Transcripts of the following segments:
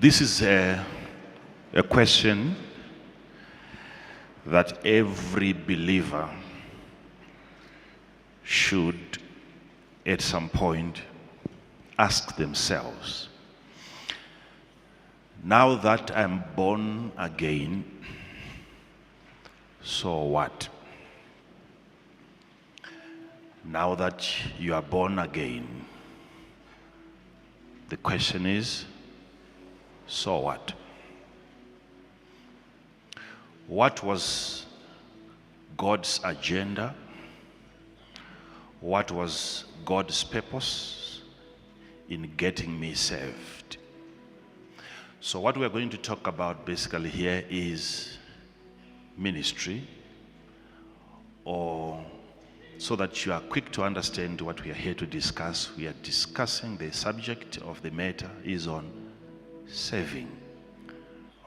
This is a question that every believer should at some point ask themselves. Now that I'm born again, so what? Now that you are born again, the question is, so what? What was God's agenda? What was God's purpose in getting me saved? So what we're going to talk about basically here is ministry, or so that you are quick to understand what we are here to discuss. We are discussing the subject of the matter is on saving.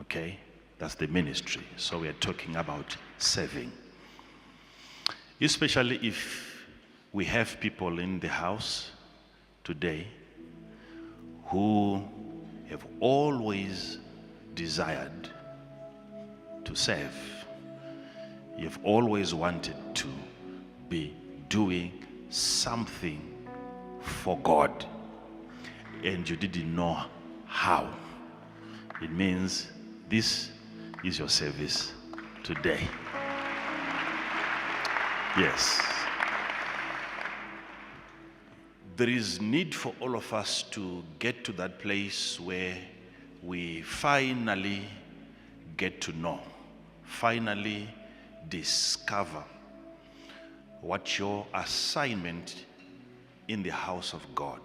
Okay? That's the ministry. So we are talking about saving. Especially if we have people in the house today who have always desired to serve. You've always wanted to be doing something for God, and you didn't know how. It means this is your service today. Yes. There is need for all of us to get to that place where we finally get to know, finally discover what your assignment in the house of God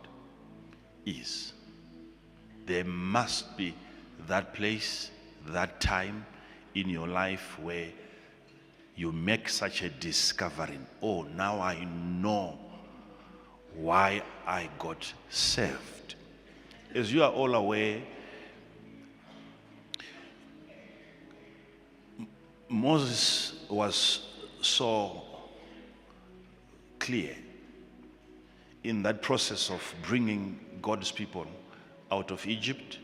is. There must be that place, that time in your life where you make such a discovery. Oh, now I know why I got saved. As you are all aware, Moses was so clear in that process of bringing God's people out of Egypt.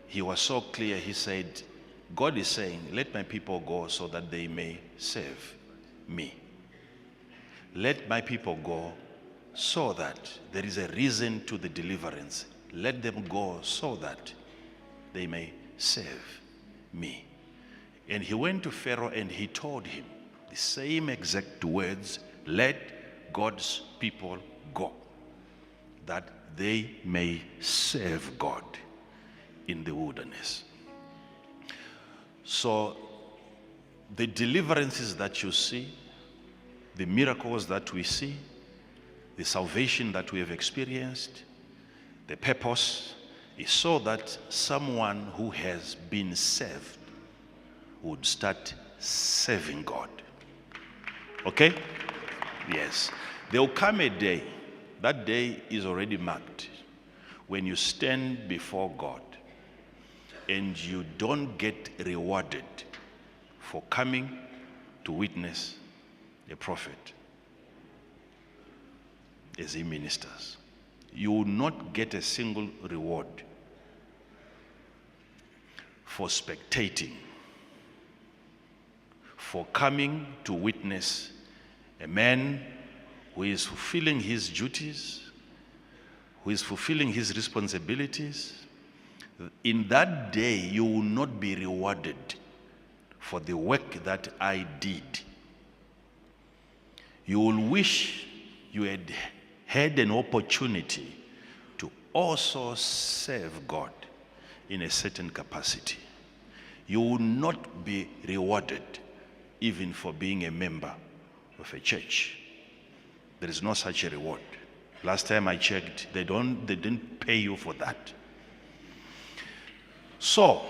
He was so clear, he said, God is saying, let my people go so that they may serve me. Let my people go so that there is a reason to the deliverance. Let them go so that they may serve me. And he went to Pharaoh and he told him the same exact words, let God's people go, that they may serve God in the wilderness. So the deliverances that you see, the miracles that we see, the salvation that we have experienced, the purpose is so that someone who has been saved would start serving God. Okay? Yes. There will come a day, that day is already marked, when you stand before God and you don't get rewarded for coming to witness a prophet as he ministers. You will not get a single reward for spectating, for coming to witness a man who is fulfilling his duties, who is fulfilling his responsibilities. In that day, you will not be rewarded for the work that I did. You will wish you had had an opportunity to also serve God in a certain capacity. You will not be rewarded even for being a member of a church. There is no such a reward. Last time I checked, they didn't pay you for that. So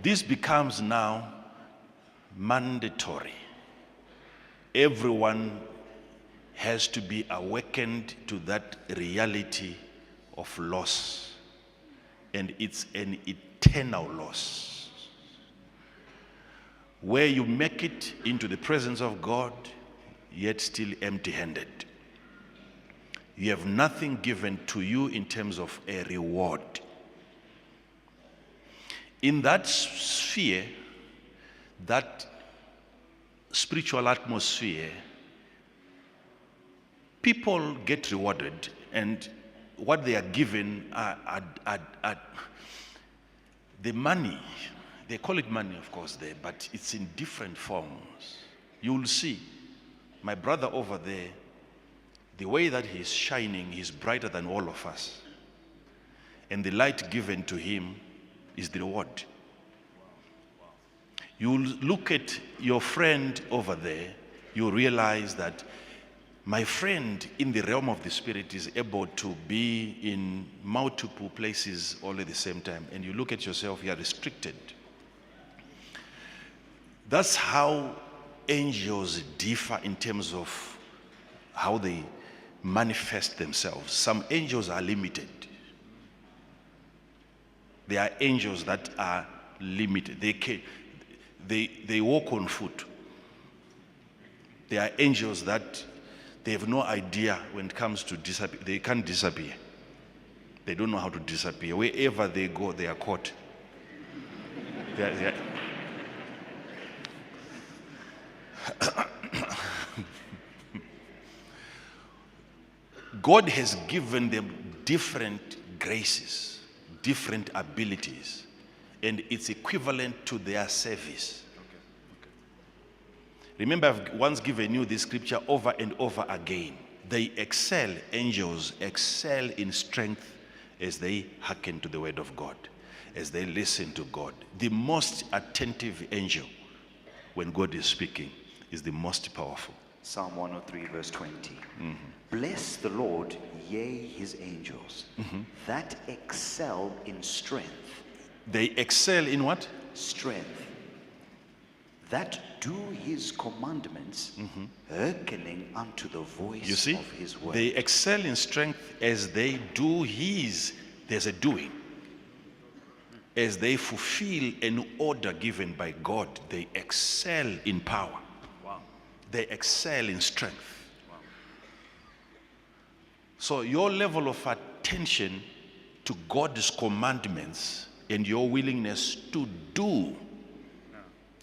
this becomes now mandatory. Everyone has to be awakened to that reality of loss, and it's an eternal loss, where you make it into the presence of God yet still empty-handed. You have nothing given to you in terms of a reward. In that sphere, that spiritual atmosphere, people get rewarded, and what they are given are the money. They call it money, of course, there, but it's in different forms. You will see my brother over there, the way that he's shining, he's brighter than all of us. And the light given to him is the reward. You will look at your friend over there, you realize that my friend in the realm of the spirit is able to be in multiple places all at the same time. And you look at yourself, you are restricted. That's how angels differ in terms of how they manifest themselves. Some angels are limited. There are angels that are limited. They walk on foot. There are angels that they have no idea when it comes to disappear. They can't disappear. They don't know how to disappear. Wherever they go, they are caught. God has given them different graces, different abilities, and it's equivalent to their service. Remember, I've once given you this scripture over and over again. They excel, angels excel in strength as they hearken to the word of God, as they listen to God. The most attentive angel, when God is speaking, is the most powerful. Psalm 103 verse 20. Bless the Lord, yea, his angels, that excel in strength. They excel in what? Strength. That do his commandments, hearkening unto the voice You see, of his word. they excel in strength as they do there's a doing. As they fulfill an order given by God, they excel in power. Wow. They excel in strength. Wow. So your level of attention to God's commandments and your willingness to do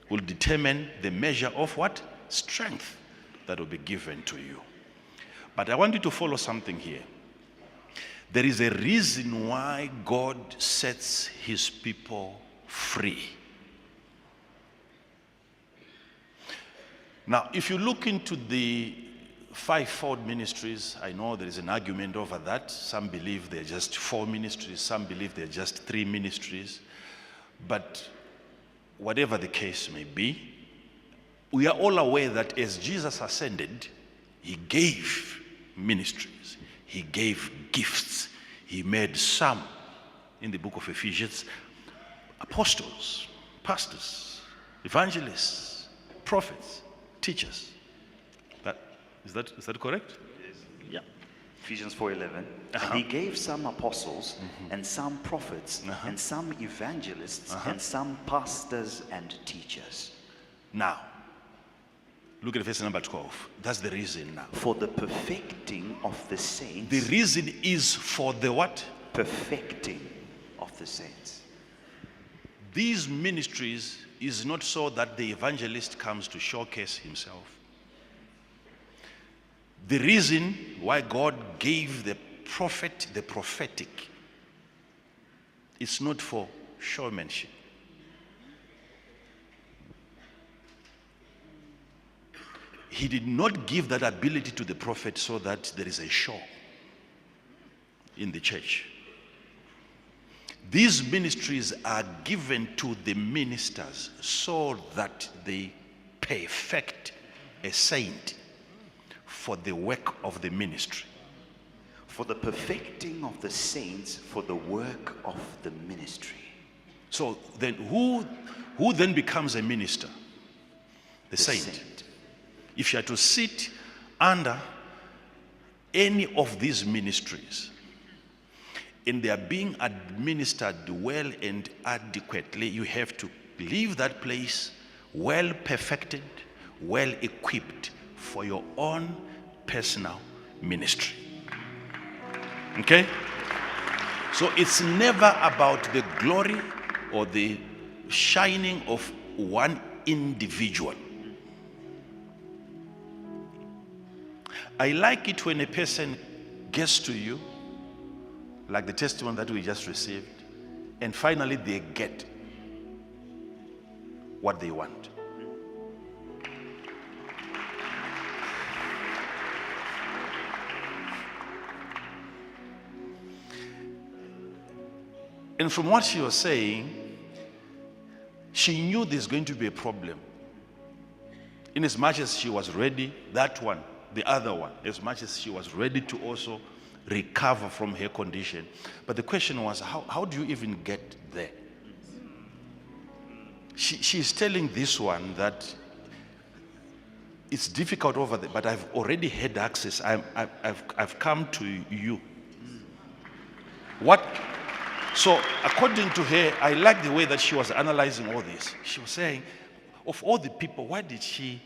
will determine the measure of what? Strength that will be given to you. But I want you to follow something here. There is a reason why God sets his people free. Now, if you look into the fivefold ministries, I know there is an argument over that. Some believe they're just 4 ministries, some believe they're just 3 ministries. But whatever the case may be, we are all aware that as Jesus ascended, he gave ministries, he gave gifts, he made some, in the book of Ephesians, apostles, pastors, evangelists, prophets, teachers. Is that correct? Yes. Yeah. Ephesians 4:11. And he gave some apostles, and some prophets, and some evangelists, and some pastors and teachers. Now, look at verse number 12. That's the reason now. For the perfecting of the saints. The reason is for the what? Perfecting of the saints. These ministries is not so that the evangelist comes to showcase himself. The reason why God gave the prophet the prophetic is not for showmanship. He did not give that ability to the prophet so that there is a show in the church. These ministries are given to the ministers so that they perfect a saint for the work of the ministry. For the perfecting of the saints, for the work of the ministry. So then who then becomes a minister? The saint. If you are to sit under any of these ministries and they are being administered well and adequately, you have to leave that place well perfected, well equipped for your own personal ministry. Okay? So it's never about the glory or the shining of one individual. I like it when a person gets to you, like the testimony that we just received, and finally they get what they want. And from what she was saying, she knew there's going to be a problem. In as much as she was ready, that one, the other one, as much as she was ready to also recover from her condition. But the question was, how do you even get there? She's telling this one that it's difficult over there, but I've already had access. I've come to you. What? So according to her, I like the way that she was analyzing all this. She was saying, of all the people, why did she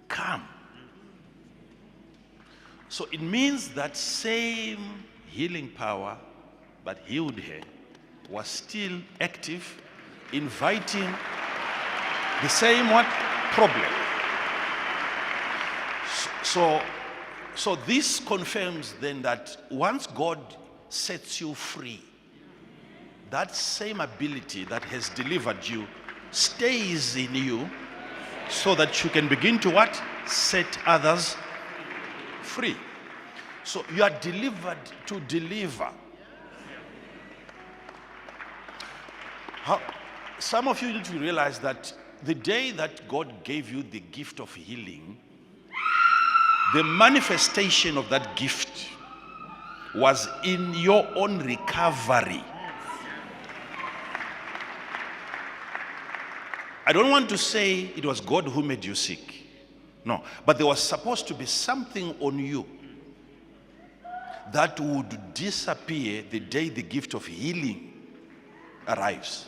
come? So it means that same healing power that healed her was still active, inviting the same what? Problem. So this confirms then that once God sets you free, that same ability that has delivered you stays in you, so that you can begin to what? Set others free. So you are delivered to deliver. Some of you need to realize that the day that God gave you the gift of healing, the manifestation of that gift was in your own recovery. I don't want to say it was God who made you sick. No, but there was supposed to be something on you that would disappear the day the gift of healing arrives.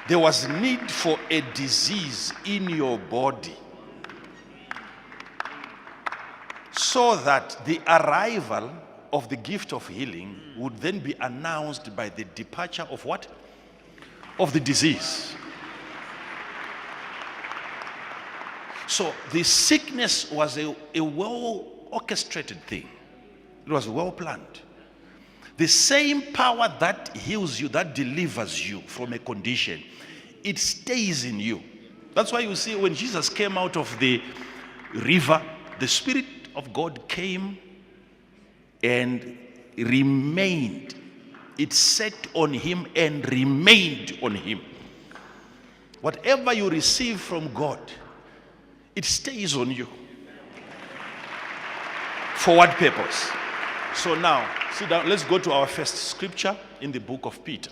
There was need for a disease in your body so that the arrival of the gift of healing would then be announced by the departure of what? Of the disease. So the sickness was a well orchestrated thing. It was well planned. The same power that heals you, that delivers you from a condition, it stays in you. That's why you see when Jesus came out of the river, the Spirit of God came and remained. It set on him and remained on him. Whatever you receive from God, it stays on you. For what purpose? So now, sit down. Let's go to our first scripture in the book of Peter.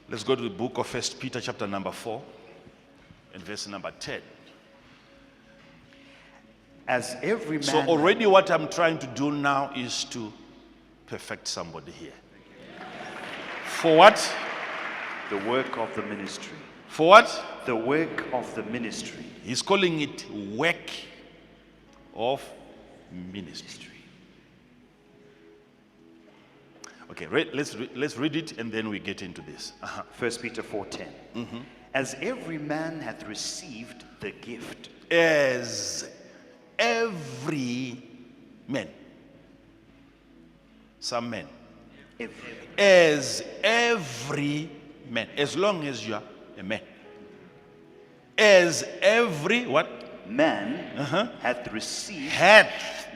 Let's go to the book of 1 Peter chapter number 4 and verse number 10. As every man... So already what I'm trying to do now is to perfect somebody here. For what? The work of the ministry. For what? The work of the ministry. He's calling it work of ministry. Okay, let's read it and then we get into this. 1 Peter 4:10. As every man hath received the gift. As every man. Some men. As every man. As long as you are a man. As every what? Man hath received. Hath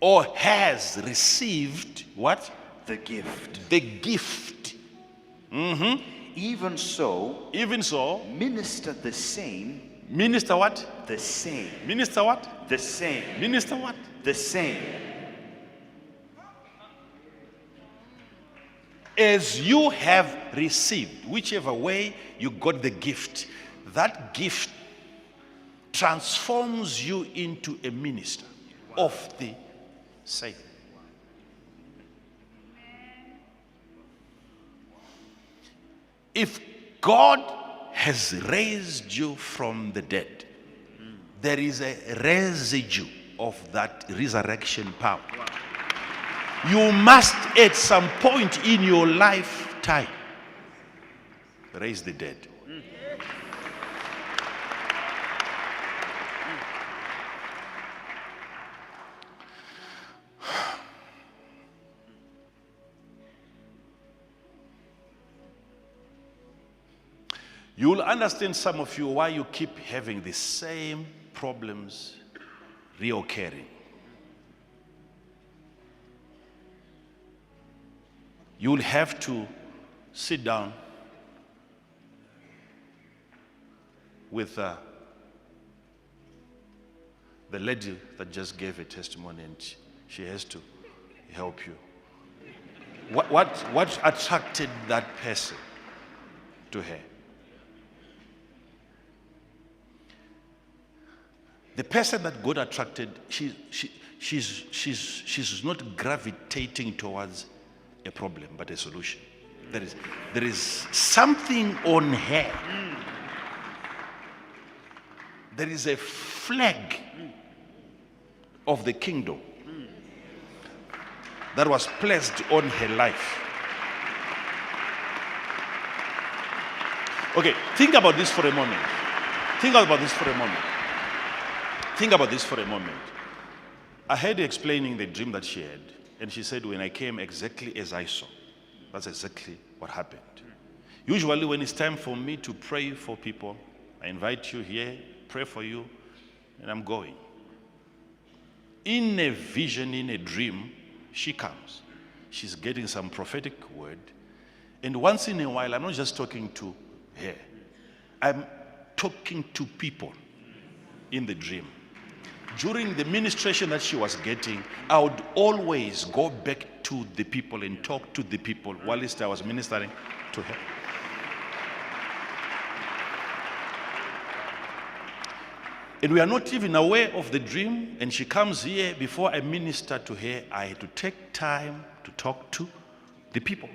or has received what? The gift. The gift. Even so. Even so. Minister the same. Minister what? The same. Minister what? The same. Minister what? The same. As you have received, whichever way you got the gift, that gift transforms you into a minister of the same. If God has raised you from the dead, there is a residue of that resurrection power. You must at some point in your lifetime raise the dead. You'll understand, some of you, why you keep having the same problems reoccurring. You'll have to sit down with the lady that just gave a testimony, and she has to help you. What attracted that person to her? The person that God attracted, she's not gravitating towards a problem, but a solution. There is something on her. There is a flag of the kingdom that was placed on her life. Okay, think about this for a moment. Think about this for a moment. Think about this for a moment. I heard her explaining the dream that she had, and she said, when I came exactly as I saw. That's exactly what happened. Usually when it's time for me to pray for people, I invite you here, pray for you, and I'm going. In a vision, in a dream, she comes. She's getting some prophetic word. And once in a while, I'm not just talking to her. I'm talking to people in the dream. During the ministration that she was getting, I would always go back to the people and talk to the people whilst I was ministering to her. And we are not even aware of the dream, and she comes here. Before I minister to her, I had to take time to talk to the people.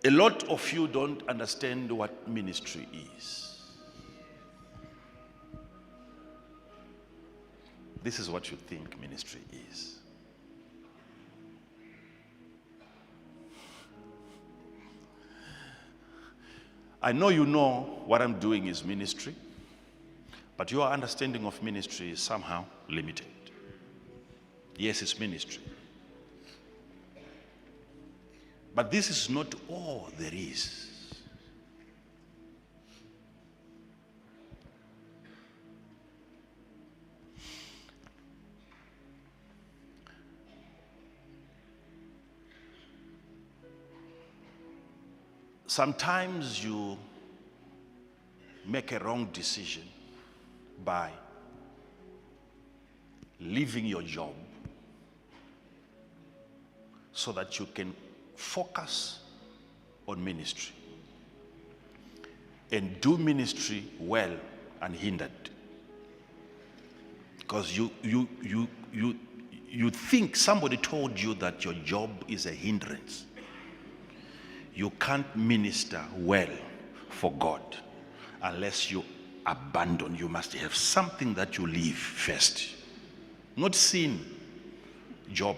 A lot of you don't understand what ministry is. This is what you think ministry is. I know you know what I'm doing is ministry, but your understanding of ministry is somehow limited. Yes, it's ministry. But this is not all there is. Sometimes you make a wrong decision by leaving your job so that you can focus on ministry and do ministry well unhindered, because you think somebody told you that your job is a hindrance. You can't minister well for God unless you abandon. You must have something that you leave first, not sin. Job.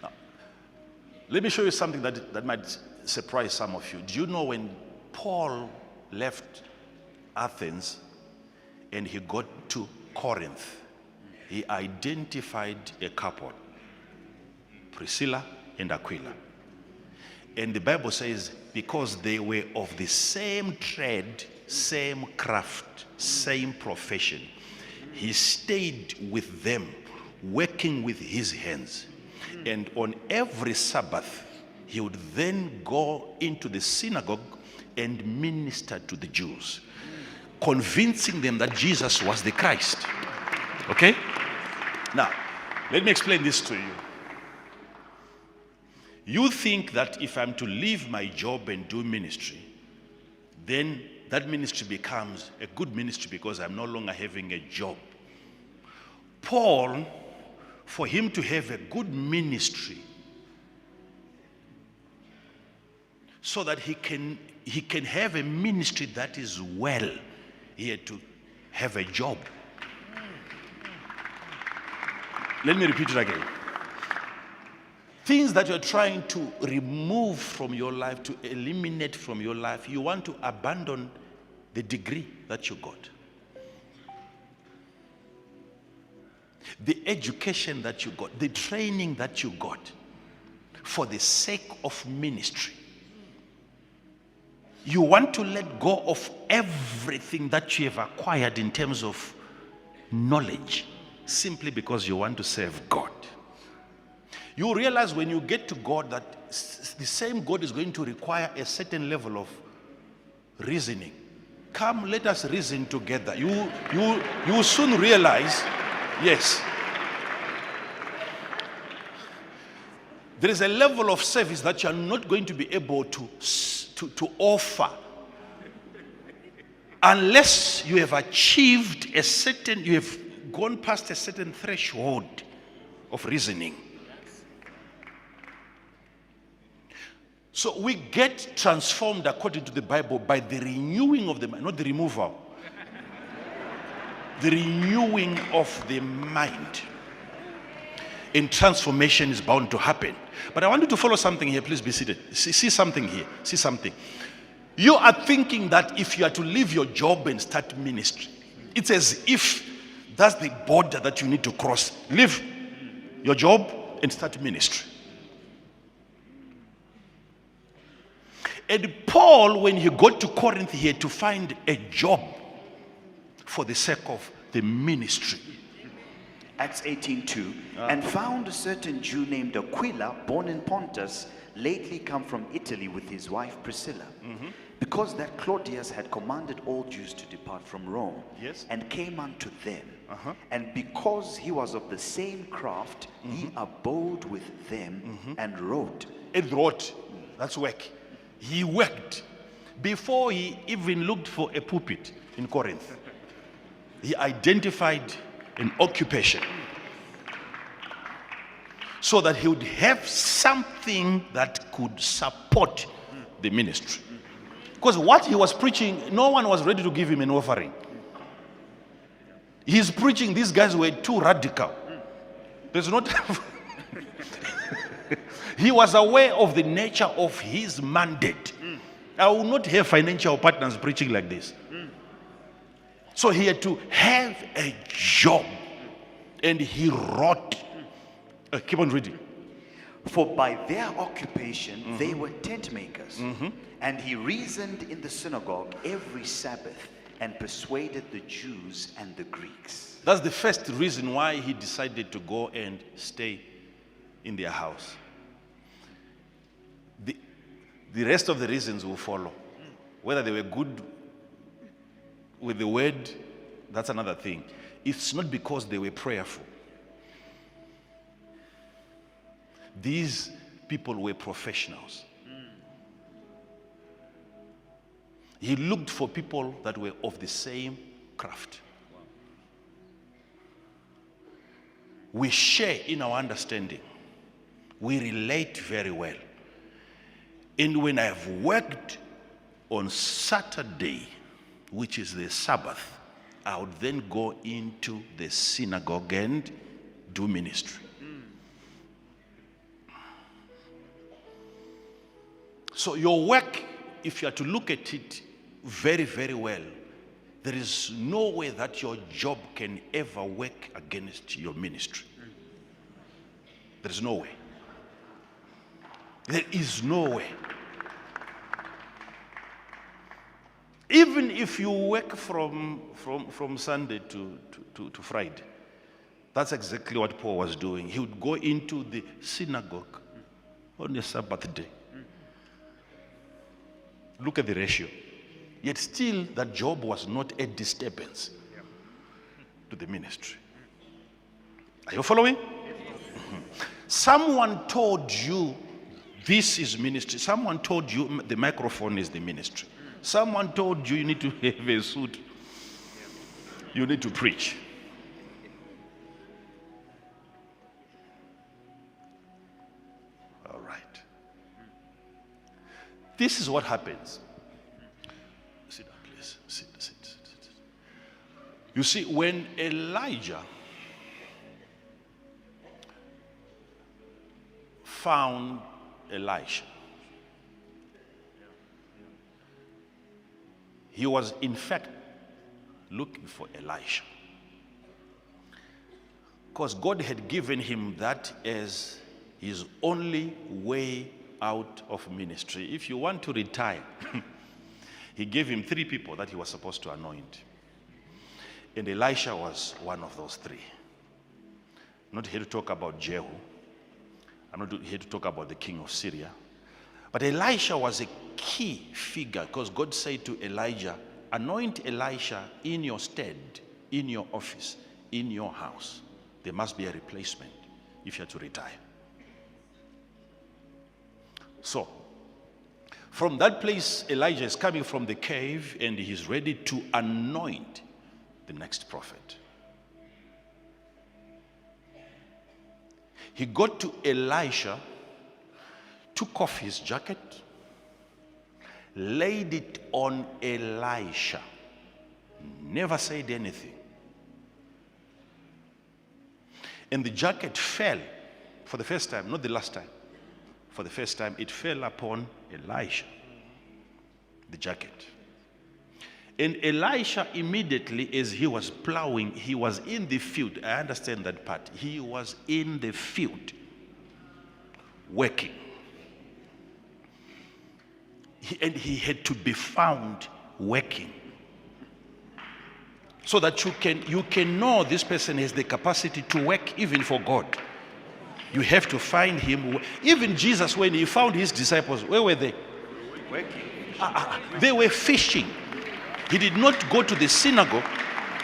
Now, let me show you something that might surprise some of you. Do you know when Paul left Athens and he got to Corinth, he identified a couple, Priscilla and Aquila. And the Bible says because they were of the same trade, same craft, same profession, he stayed with them, working with his hands. And on every Sabbath, he would then go into the synagogue and minister to the Jews, convincing them that Jesus was the Christ. Okay? Now, let me explain this to you. You think that if I'm to leave my job and do ministry, then that ministry becomes a good ministry because I'm no longer having a job. Paul, for him to have a good ministry, so that he can have a ministry that is well, he had to have a job. Let me repeat it again. Things that you're trying to remove from your life, to eliminate from your life, you want to abandon the degree that you got, the education that you got, the training that you got, for the sake of ministry. You want to let go of everything that you have acquired in terms of knowledge, simply because you want to serve God. You realize when you get to God that the same God is going to require a certain level of reasoning. Come, let us reason together. You soon realize, yes, there is a level of service that you are not going to be able to offer unless you have achieved a certain, you have gone past a certain threshold of reasoning. So we get transformed according to the Bible by the renewing of the mind, not the removal. The renewing of the mind. And transformation is bound to happen. But I want you to follow something here. Please be seated. See something here. See something. You are thinking that if you are to leave your job and start ministry, it's as if that's the border that you need to cross. Leave your job and start ministry. And Paul, when he got to Corinth, he had to find a job for the sake of the ministry. Acts 18:2, and found a certain Jew named Aquila, born in Pontus, lately come from Italy with his wife Priscilla, because that Claudius had commanded all Jews to depart from Rome, Yes. and came unto them. And because he was of the same craft, he abode with them and wrote. And wrote. That's work. He worked before he even looked for a pulpit in Corinth. He identified an occupation so that he would have something that could support the ministry. Because what he was preaching, no one was ready to give him an offering. He's preaching, these guys were too radical. There's not he was aware of the nature of his mandate. I will not have financial partners preaching like this. So he had to have a job. And he wrote. Keep on reading. For by their occupation they were tent makers. And he reasoned in the synagogue every Sabbath and persuaded the Jews and the Greeks. That's the first reason why he decided to go and stay in their house. The rest of the reasons will follow. Whether they were good with the word, that's another thing. It's not because they were prayerful. These people were professionals. He looked for people that were of the same craft. We share in our understanding. We relate very well. And when I have worked on Saturday, which is the Sabbath, I would then go into the synagogue and do ministry. So your work, if you are to look at it very, very well, there is no way that your job can ever work against your ministry. There is no way. There is no way. Even if you work from Sunday to Friday, that's exactly what Paul was doing. He would go into the synagogue on a Sabbath day. Look at the ratio. Yet still, that job was not a disturbance to the ministry. Are you following? Someone told you this is ministry. Someone told you the microphone is the ministry. Someone told you you need to have a suit. You need to preach. All right. This is what happens. Sit down, please. Sit. You see, when Elijah found Elisha, he was in fact looking for Elisha, because God had given him that as his only way out of ministry. If you want to retire, he gave him 3 people that he was supposed to anoint. And Elisha was one of those 3. I'm not here to talk about Jehu. I'm not here to talk about the king of Syria. But Elisha was a key figure, because God said to Elijah, anoint Elisha in your stead, in your office, in your house. There must be a replacement if you're to retire. So, from that place, Elijah is coming from the cave and he's ready to anoint the next prophet. He got to Elisha, took off his jacket, laid it on Elisha, never said anything. And the jacket fell for the first time, not the last time. For the first time, it fell upon Elisha, the jacket. And Elisha immediately, as he was plowing, he was in the field. I understand that part. He was in the field, working. And he had to be found working, so that you can know this person has the capacity to work even for God. You have to find him. Even Jesus, when he found his disciples, where were they? Working. They were fishing. He did not go to the synagogue.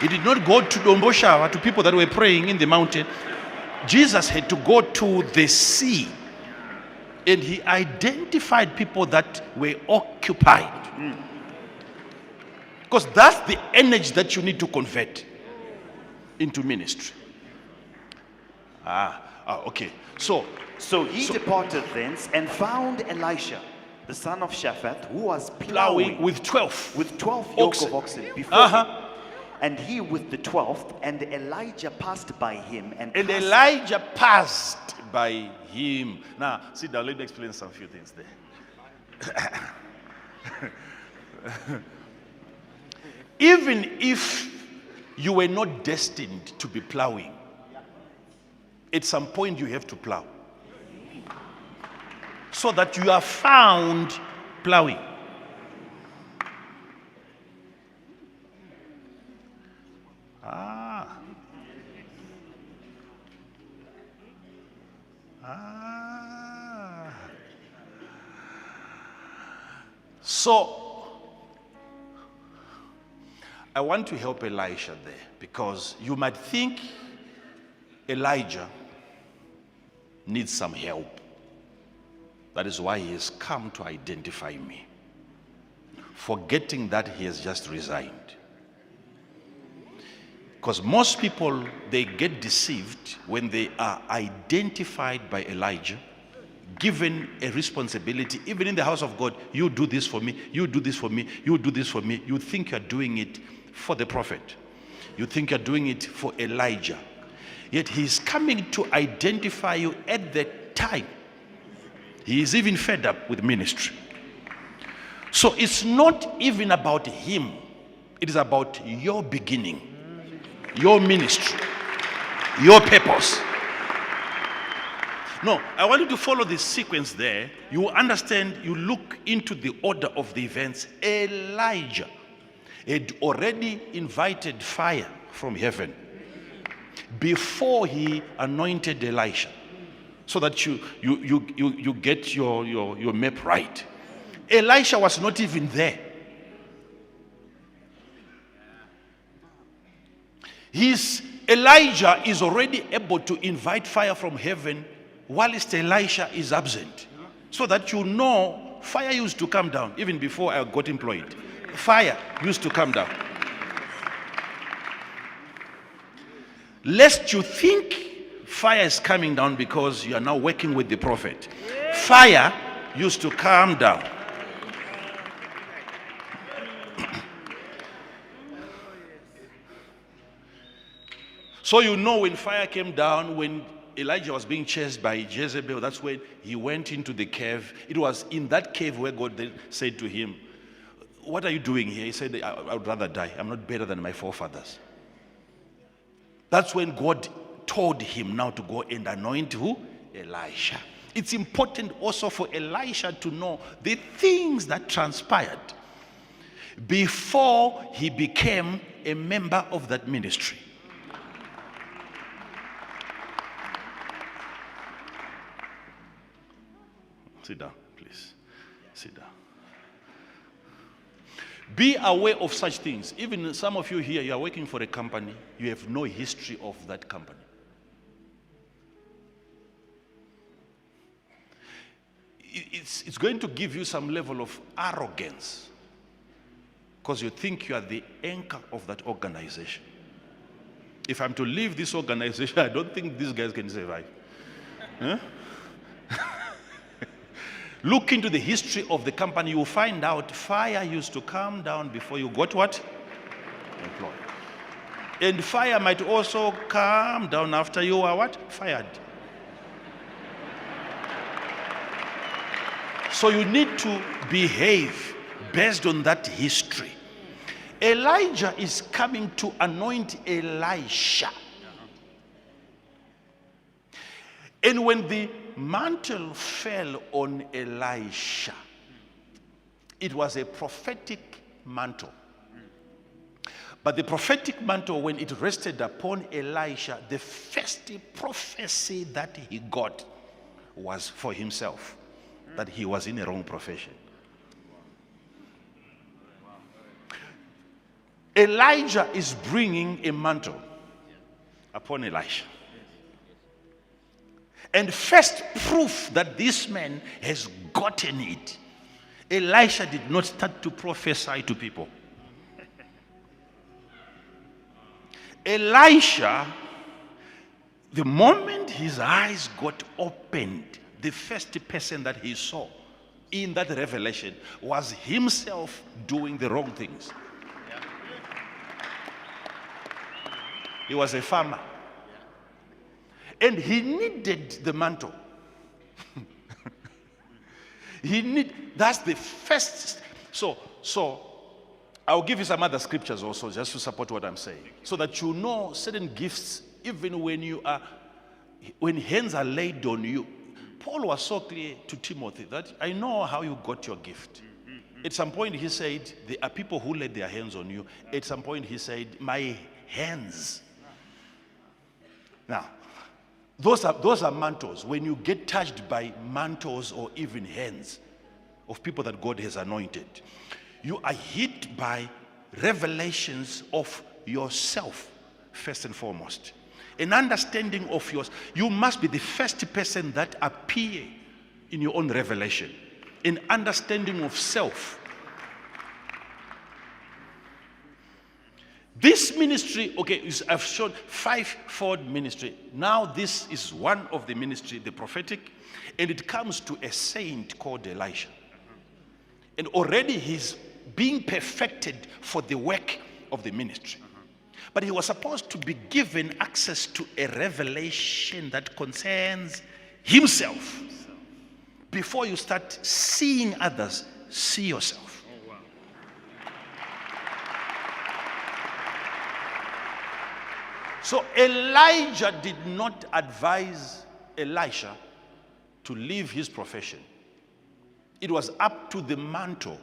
He did not go to Domboshawa, to people that were praying in the mountain. Jesus had to go to the sea. And he identified people that were occupied. Because that's the energy that you need to convert into ministry. Okay. So he departed thence and found Elisha, the son of Shaphat, who was plowing with 12. With 12 yoke of oxen before him. And he with the 12th, and Elijah passed by him. And Elijah passed by him. Now, sit down, let me explain some few things there. Even if you were not destined to be plowing, at some point you have to plow, so that you are found plowing. So I want to help Elisha there, because you might think Elijah needs some help. That is why he has come to identify me, forgetting that he has just resigned. Because most people, they get deceived when they are identified by Elijah, given a responsibility, even in the house of God. You do this for me, you do this for me, you do this for me. You think you're doing it for the prophet. You think you're doing it for Elijah. Yet he's coming to identify you at the time. He is even fed up with ministry. So it's not even about him. It is about your beginning, your ministry, your purpose. No, I want you to follow the sequence there. You understand, you look into the order of the events. Elijah had already invited fire from heaven before he anointed Elisha, so that you get your map right. Elisha was not even there. Elijah is already able to invite fire from heaven whilst Elisha is absent, so that you know fire used to come down even before I got employed. fire used to come down. Lest you think fire is coming down because you are now working with the prophet. Fire used to come down. So you know when fire came down, when Elijah was being chased by Jezebel, that's when he went into the cave. It was in that cave where God then said to him, what are you doing here? He said, I would rather die. I'm not better than my forefathers. That's when God told him now to go and anoint who? Elisha. It's important also for Elisha to know the things that transpired before he became a member of that ministry. Sit down, please. Sit down. Be aware of such things. Even some of you here, you are working for a company, you have no history of that company. It's going to give you some level of arrogance because you think you are the anchor of that organization. If I'm to leave this organization, I don't think these guys can survive. Huh? Look into the history of the company, you will find out fire used to come down before you got what? Employed. And fire might also come down after you are what? Fired. So you need to behave based on that history. Elijah is coming to anoint Elisha. And when the mantle fell on Elisha, it was a prophetic mantle. But the prophetic mantle, when it rested upon Elisha, the first prophecy that he got was for himself, that he was in a wrong profession. Elijah is bringing a mantle upon Elisha. And first proof that this man has gotten it, Elisha did not start to prophesy to people. Elisha, the moment his eyes got opened, the first person that he saw in that revelation was himself doing the wrong things. He was a farmer. And he needed the mantle. That's the first. So I'll give you some other scriptures also just to support what I'm saying. So that you know certain gifts, even when hands are laid on you. Paul was so clear to Timothy that I know how you got your gift. At some point he said, there are people who laid their hands on you. At some point he said, my hands. Now, those are mantles. When you get touched by mantles or even hands of people that God has anointed, you are hit by revelations of yourself, first and foremost. An understanding of yours. You must be the first person that appear in your own revelation. An understanding of self. This ministry, okay, I've shown five-fold ministry. Now this is one of the ministry, the prophetic, and it comes to a saint called Elisha. And already he's being perfected for the work of the ministry. But he was supposed to be given access to a revelation that concerns himself. Before you start seeing others, see yourself. So Elijah did not advise Elisha to leave his profession. It was up to the mantle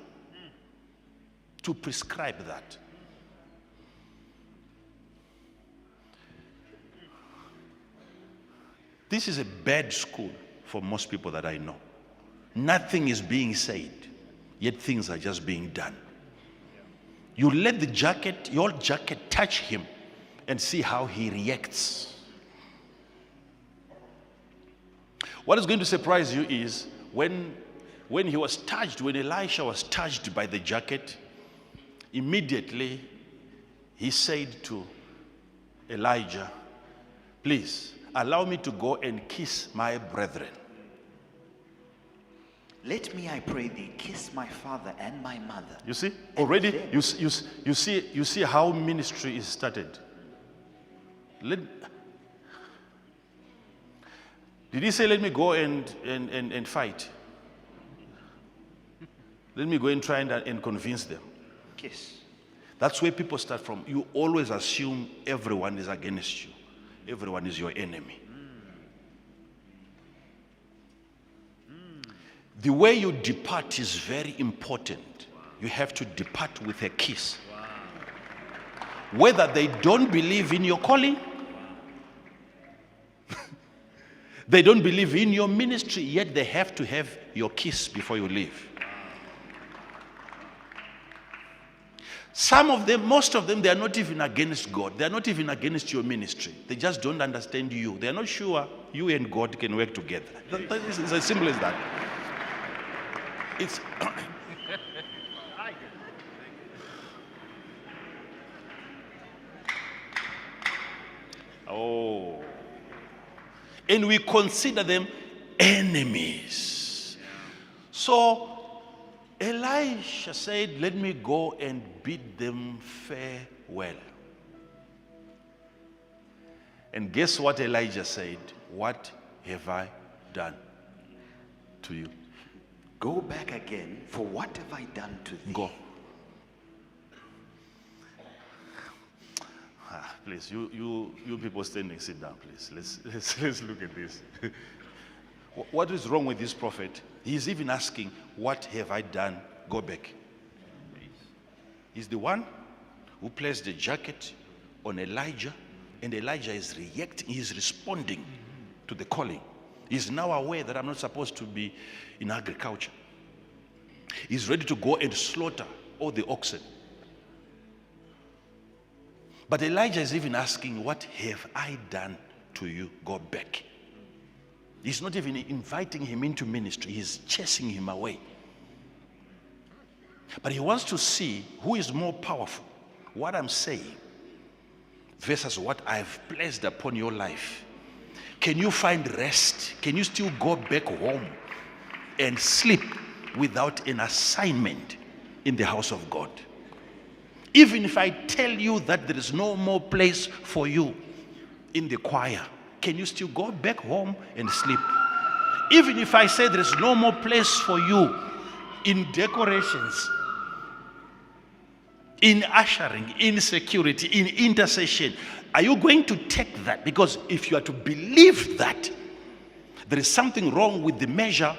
to prescribe that. This is a bad school for most people that I know. Nothing is being said, yet things are just being done. You let your jacket touch him and see how he reacts. What is going to surprise you is when he was touched, when Elisha was touched by the jacket, Immediately, he said to Elijah, please, allow me to go and kiss my brethren. Let me, I pray thee, kiss my father and my mother. You see, And already, then- you see how ministry is started. Did he say, let me go and fight? Let me go and try and convince them. Kiss. That's where people start from. You always assume everyone is against you. Everyone is your enemy. The way you depart is very important. You have to depart with a kiss. Whether they don't believe in your calling, they don't believe in your ministry, yet they have to have your kiss before you leave. Some of them, most of them, they are not even against God. They are not even against your ministry. They just don't understand you. They are not sure you and God can work together. It's as simple as that. It's oh, and we consider them enemies. So Elisha said, let me go and bid them farewell. And guess what Elijah said? What have I done to you? Go back again, for what have I done to thee? Go. Please, you people standing, sit down, please. Let's look at this. What is wrong with this prophet? He's even asking, what have I done? Go back. He's the one who placed the jacket on Elijah, and Elijah is reacting, he's responding to the calling. He's now aware that I'm not supposed to be in agriculture. He's ready to go and slaughter all the oxen. But Elijah is even asking, what have I done to you? Go back. He's not even inviting him into ministry. He's chasing him away. But he wants to see who is more powerful, what I'm saying versus what I've placed upon your life. Can you find rest? Can you still go back home and sleep without an assignment in the house of God? Even if I tell you that there is no more place for you in the choir, can you still go back home and sleep? Even if I say there is no more place for you in decorations, in ushering, in security, in intercession, are you going to take that? Because if you are to believe that, there is something wrong with the measure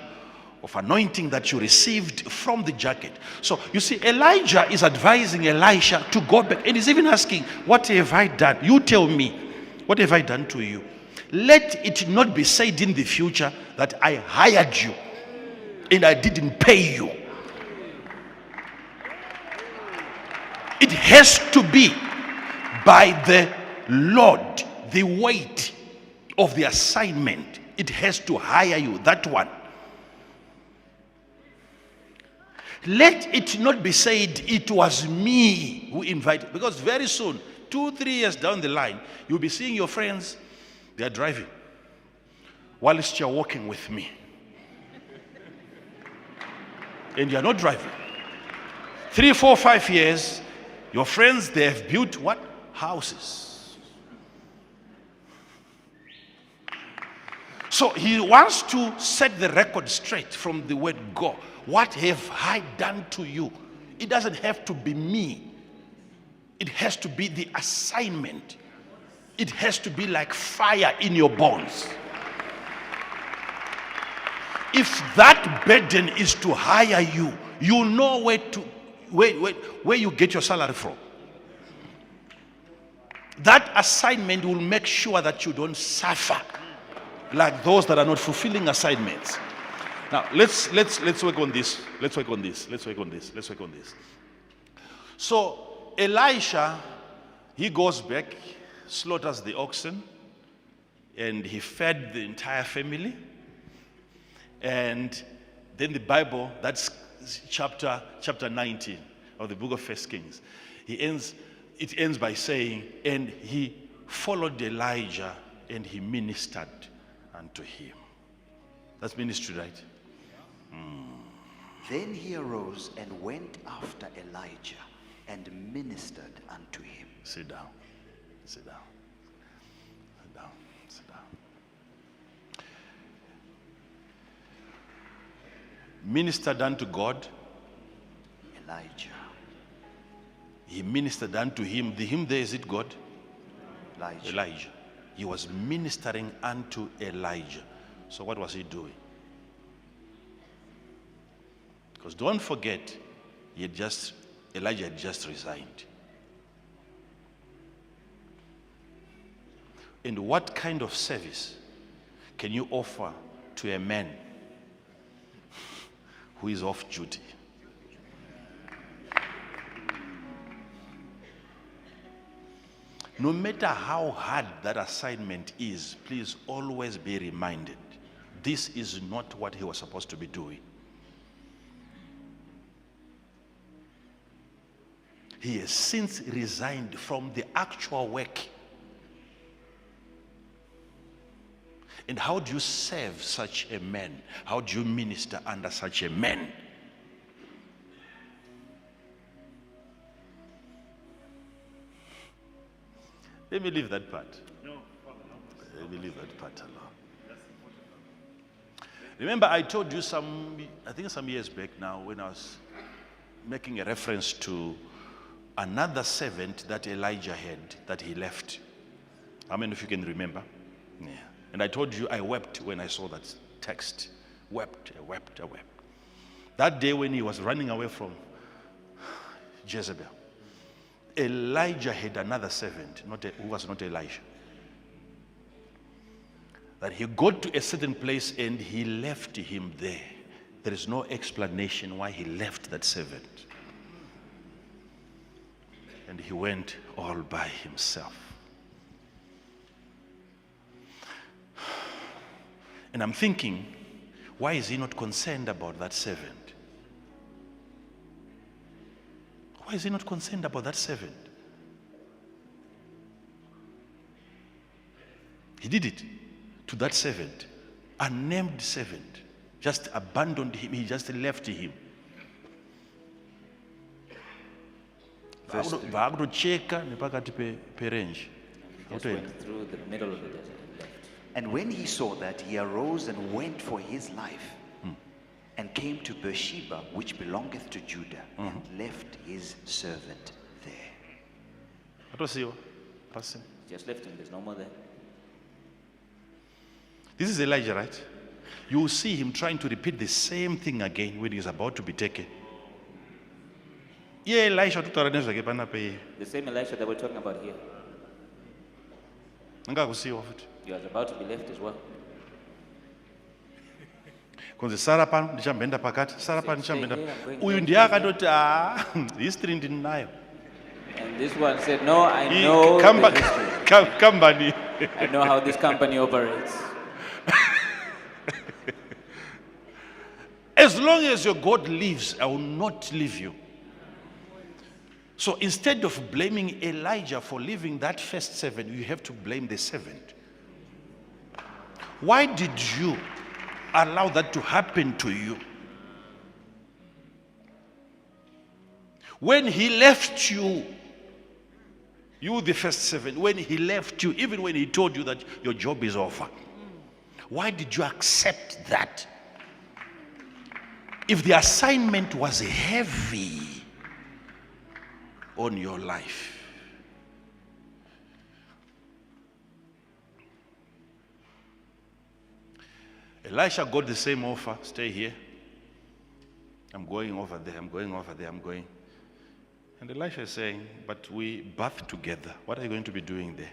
of anointing that you received from the jacket. So you see, Elijah is advising Elisha to go back, and he's even asking, what have I done? You tell me, what have I done to you? Let it not be said in the future that I hired you and I didn't pay you. It has to be by the Lord, the weight of the assignment. It has to hire you, that one. Let it not be said it was me who invited, because very soon, 2-3 years down the line, you'll be seeing your friends, they are driving whilst you're walking with me. And you're not driving. 3, 4, 5 years, your friends, they have built what? Houses. So he wants to set the record straight from the word go. What have I done to you? It doesn't have to be me. It has to be the assignment. It has to be like fire in your bones. If that burden is to hire you, you know where you get your salary from. That assignment will make sure that you don't suffer like those that are not fulfilling assignments. Now let's work on this. Let's work on this. So Elisha, he goes back, slaughters the oxen, and he fed the entire family. And then the Bible, that's chapter 19. of the book of First Kings. It ends by saying, and he followed Elijah and he ministered unto him. That's ministry, right? Then he arose and went after Elijah and ministered unto him. Sit down. Sit down. Sit down. Sit down. Ministered unto God. Elijah. He ministered unto him. The him there, is it God? Elijah. Elijah. He was ministering unto Elijah. So what was he doing? Because don't forget, Elijah had just resigned. And what kind of service can you offer to a man who is off duty? No matter how hard that assignment is, please always be reminded, this is not what he was supposed to be doing. He has since resigned from the actual work. And how do you serve such a man? How do you minister under such a man? Let me leave that part. Let me leave that part alone. Remember, I told you some years back now, when I was making a reference to another servant that Elijah had that he left. How many of you can remember? Yeah. And I told you I wept when I saw that text. Wept. That day when he was running away from Jezebel, Elijah had another servant, who was not Elijah. That he got to a certain place and he left him there. There is no explanation why he left that servant. And he went all by himself. And I'm thinking, why is he not concerned about that servant? Why is he not concerned about that servant? He did it to that servant, unnamed servant, just abandoned him, he just left him. Verse 3. Just went through the middle of the desert and left. And when he saw that, he arose and went for his life, and came to Beersheba, which belongeth to Judah, and left his servant there. What was he? Passing. Just left him. There's no more there. This is Elijah, right? You will see him trying to repeat the same thing again when he's about to be taken. Yeah, Elisha. The same Elisha that we're talking about here. He was about to be left as well. Kunze Sarapan ndichambenda pakati, Sarapan Stay ndichambenda. here, I'm going Uyu there. ndiye akatoti history ndinayo. And this one said, no, I know the history. Company. I know how this company operates. As long as your God lives, I will not leave you. So instead of blaming Elijah for leaving that first servant, you have to blame the servant. Why did you allow that to happen to you? When he left you, you the first servant, when he left you, even when he told you that your job is over, why did you accept that? If the assignment was heavy on your life, Elisha got the same offer, stay here. I'm going over there, I'm going over there, I'm going. And Elisha is saying, but we bath together. What are you going to be doing there?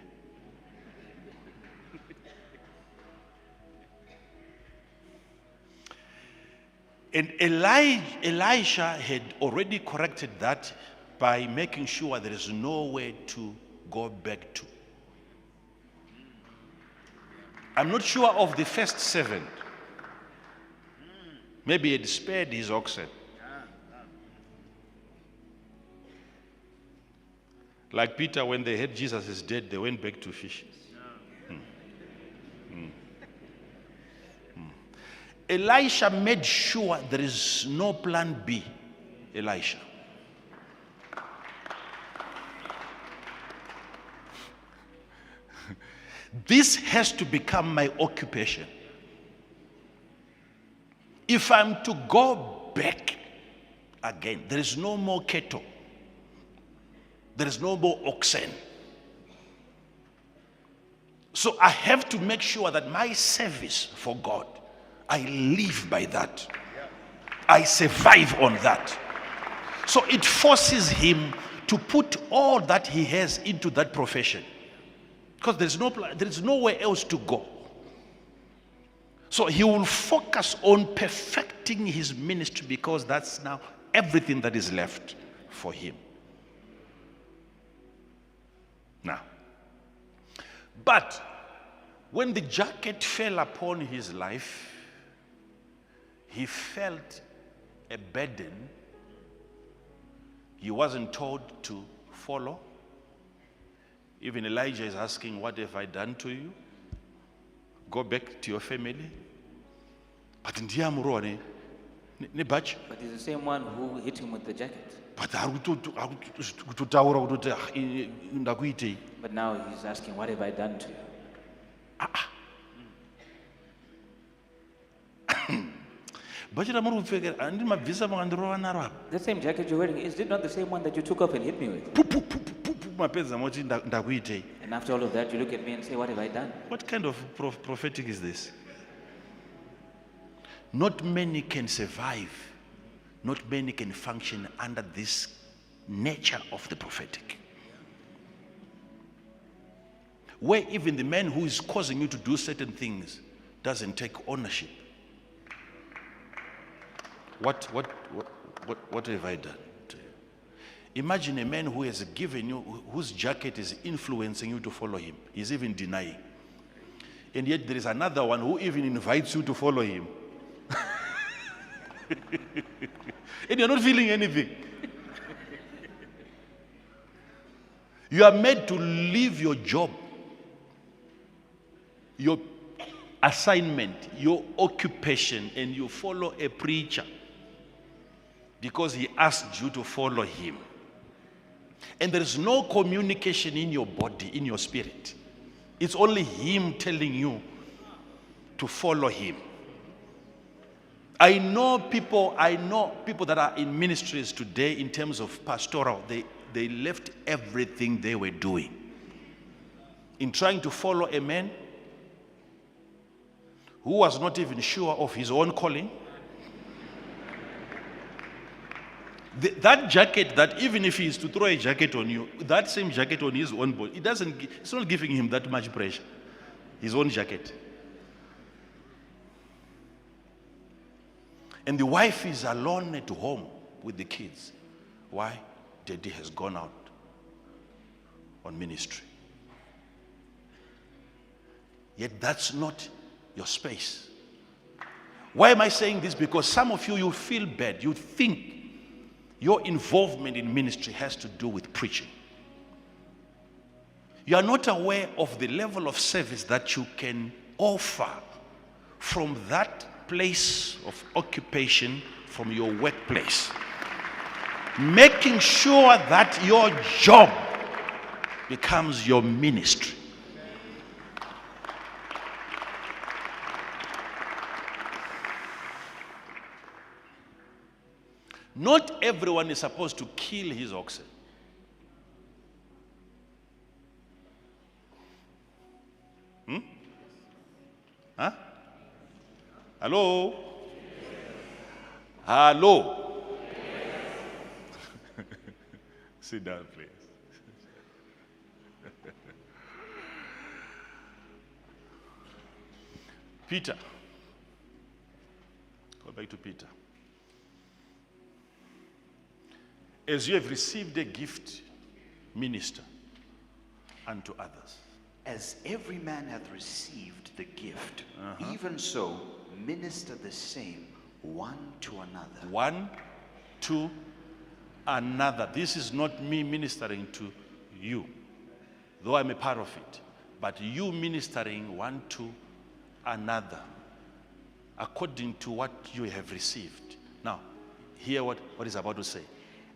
And Elisha had already corrected that by making sure there is nowhere to go back to. I'm not sure of the first servant. Maybe he had spared his oxen. Like Peter, when they heard Jesus is dead, they went back to fish. Elisha made sure there is no plan B. Elisha. This has to become my occupation. If I'm to go back again, there is no more cattle. There is no more oxen. So I have to make sure that my service for God, I live by that. I survive on that. So it forces him to put all that he has into that profession. Because there is nowhere else to go. So he will focus on perfecting his ministry, because that's now everything that is left for him. Now, but when the jacket fell upon his life, he felt a burden he wasn't told to follow. Even Elijah is asking, what have I done to you? Go back to your family. But he's the same one who hit him with the jacket. But now he's asking, what have I done to you? The same jacket you're wearing, is it not the same one that you took off and hit me with? And after all of that, you look at me and say, what have I done? What kind of prophetic is this? Not many can survive. Not many can function under this nature of the prophetic. Where even the man who is causing you to do certain things doesn't take ownership. What have I done to you? Imagine a man who has given you, whose jacket is influencing you to follow him. He's even denying. And yet there is another one who even invites you to follow him. And you're not feeling anything. You are made to leave your job, your assignment, your occupation, and you follow a preacher because he asked you to follow him. And there is no communication in your body, in your spirit. It's only him telling you to follow him. I know people that are in ministries today in terms of pastoral, they left everything they were doing in trying to follow a man who was not even sure of his own calling. That jacket, that even if he is to throw a jacket on you, that same jacket on his own body, it's not giving him that much pressure. His own jacket. And the wife is alone at home with the kids. Why? Daddy has gone out on ministry. Yet that's not your space. Why am I saying this? Because some of you feel bad. You think your involvement in ministry has to do with preaching. You are not aware of the level of service that you can offer from that place of occupation, from your workplace. Making sure that your job becomes your ministry. Not everyone is supposed to kill his oxen. Huh? Hello? Hello? Sit down, please. Peter. Go back to Peter. As you have received a gift, minister unto others. As every man hath received the gift, even so minister the same one to another. One to another. This is not me ministering to you, though I'm a part of it, but you ministering one to another according to what you have received. Now, hear what is about to say.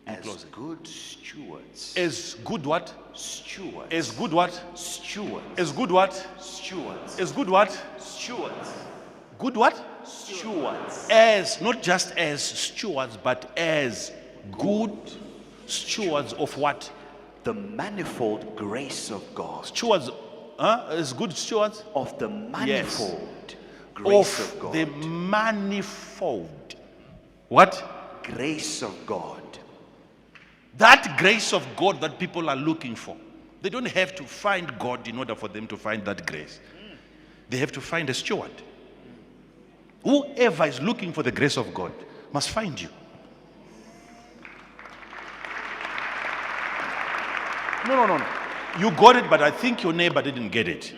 As good stewards. As good what? Stewards. As good what? Stewards. As good what? Stewards. As good what? Stewards. Good what? Stewards. As, not just as stewards, but as good stewards of what? The manifold grace of God. Stewards, as good stewards? Of the manifold grace of God. The manifold. What? Grace of God. That grace of God that people are looking for. They don't have to find God in order for them to find that grace. They have to find a steward. Whoever is looking for the grace of God must find you. No. You got it, but I think your neighbor didn't get it.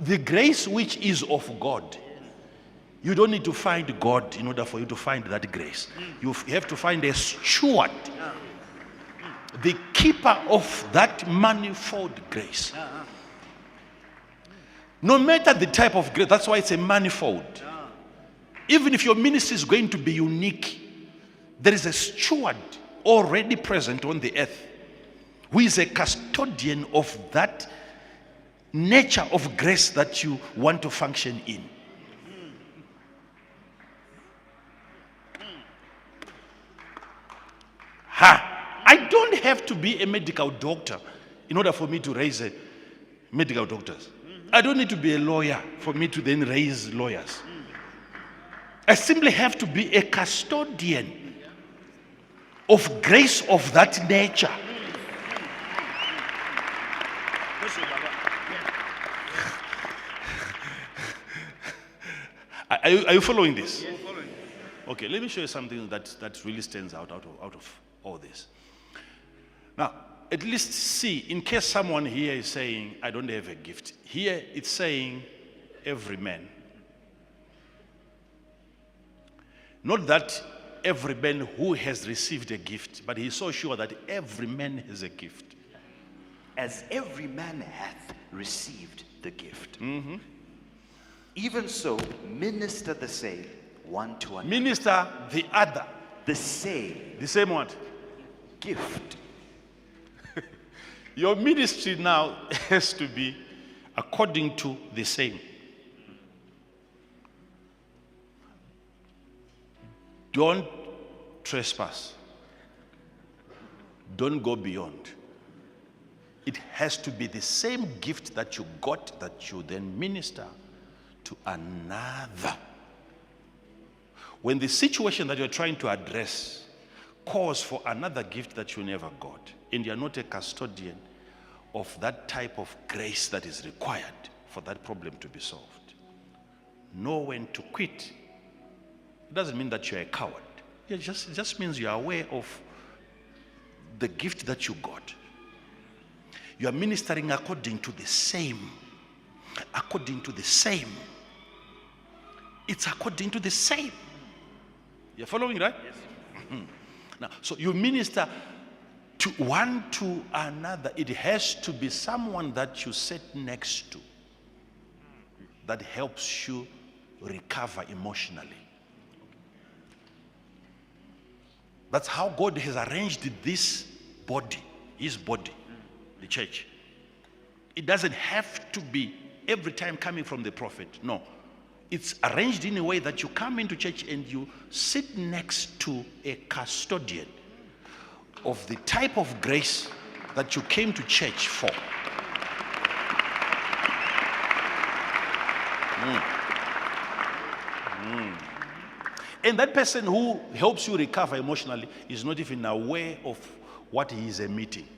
The grace which is of God, you don't need to find God in order for you to find that grace. You have to find a steward, the keeper of that manifold grace. No matter the type of grace, that's why it's a manifold. Even if your ministry is going to be unique, there is a steward already present on the earth who is a custodian of that nature of grace that you want to function in. I don't have to be a medical doctor in order for me to raise medical doctors. I don't need to be a lawyer for me to then raise lawyers. I simply have to be a custodian of grace of that nature. Are you following this? Okay, let me show you something that really stands out of all this. Now, at least see, in case someone here is saying, I don't have a gift. Here it's saying, every man. Not that every man who has received a gift, but he's so sure that every man has a gift. As every man hath received the gift. Even so, minister the same one to another. Minister the other. The same. The same what? Gift. Your ministry now has to be according to the same. Don't trespass. Don't go beyond. It has to be the same gift that you got that you then minister to another. When the situation that you're trying to address calls for another gift that you never got, and you're not a custodian of that type of grace that is required for that problem to be solved, know when to quit. It doesn't mean that you're a coward. It just means you're aware of the gift that you got. You are ministering according to the same. According to the same. It's according to the same. You're following, right? Yes. Now, so you minister to one to another. It has to be someone that you sit next to that helps you recover emotionally. That's how God has arranged this body, his body, the church. It doesn't have to be every time coming from the prophet. No. It's arranged in a way that you come into church and you sit next to a custodian of the type of grace that you came to church for. And that person who helps you recover emotionally is not even aware of what he is emitting.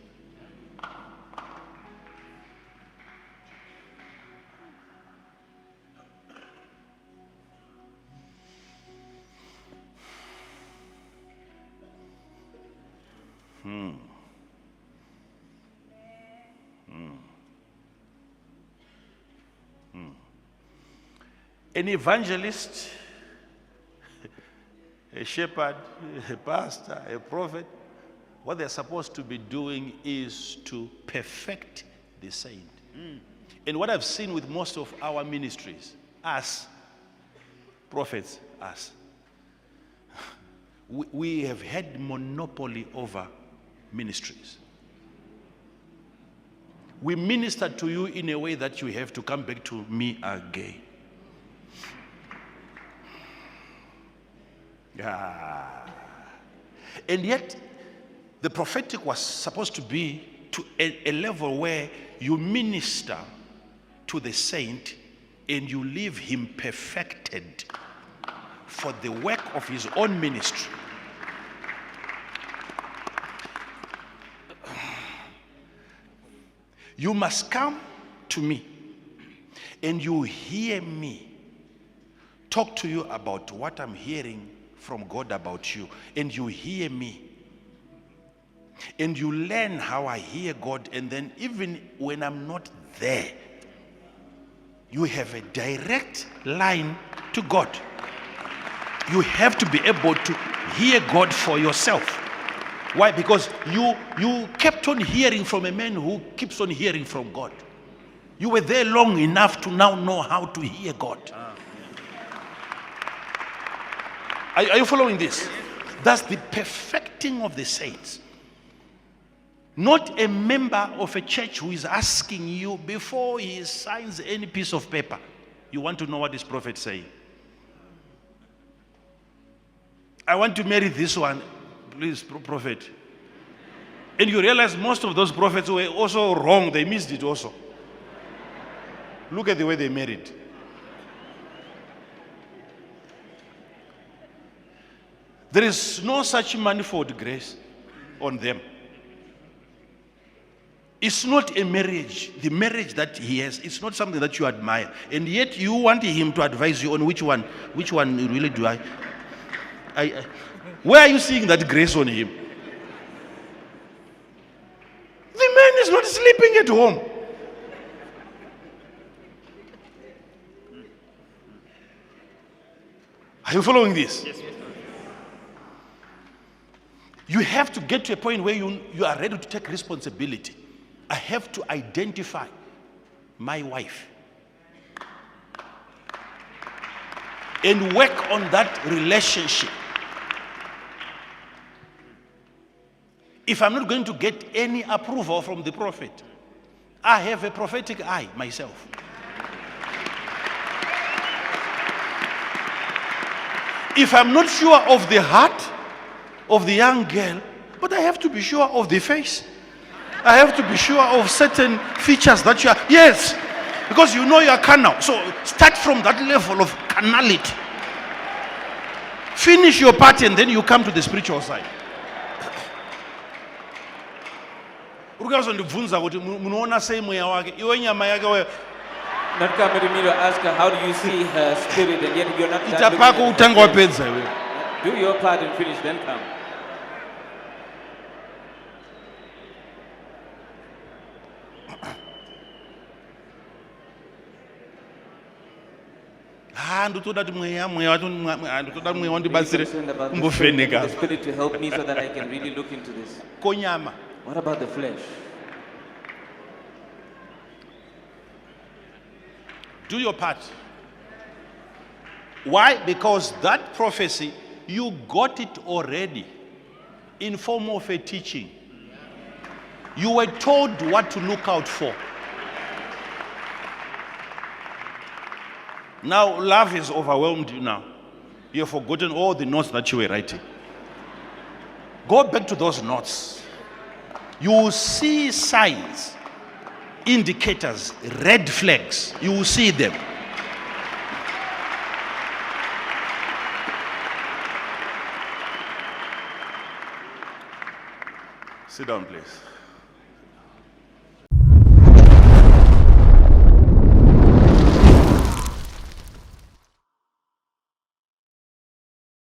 An evangelist, a shepherd, a pastor, a prophet, what they're supposed to be doing is to perfect the saint. And what I've seen with most of our ministries, us, prophets, us, we have had monopoly over ministries. We minister to you in a way that you have to come back to me again. Yeah. And yet, the prophetic was supposed to be to a level where you minister to the saint and you leave him perfected for the work of his own ministry. You must come to me and you hear me talk to you about what I'm hearing from God about you, and you hear me and you learn how I hear God, and then even when I'm not there, you have a direct line to God. You have to be able to hear God for yourself. Why? Because you kept on hearing from a man who keeps on hearing from God. You were there long enough to now know how to hear God. Are you following this? That's the perfecting of the saints. Not a member of a church who is asking you before he signs any piece of paper, you want to know what this prophet is saying. I want to marry this one, please, prophet. And you realize most of those prophets were also wrong. They missed it also. Look at the way they married. There is no such manifold grace on them. It's not a marriage. The marriage that he has, it's not something that you admire. And yet you want him to advise you on which one really do I where are you seeing that grace on him? The man is not sleeping at home. Are you following this? Yes. You have to get to a point where you are ready to take responsibility. I have to identify my wife and work on that relationship. If I'm not going to get any approval from the prophet, I have a prophetic eye myself. If I'm not sure of the heart of the young girl, but I have to be sure of the face. I have to be sure of certain features that you are, yes, because you know you are carnal. So start from that level of carnality. Finish your part and then you come to the spiritual side. Not coming to me to ask her, how do you see her spirit, and yet you're not do your part and finish, then come. The spirit to help me so that I can really look into this. What about the flesh? Do your part. Why? Because that prophecy, you got it already in form of a teaching. You were told what to look out for. Now love has overwhelmed you now. You have forgotten all the notes that you were writing. Go back to those notes. You will see signs, indicators, red flags. You will see them. Sit down, please.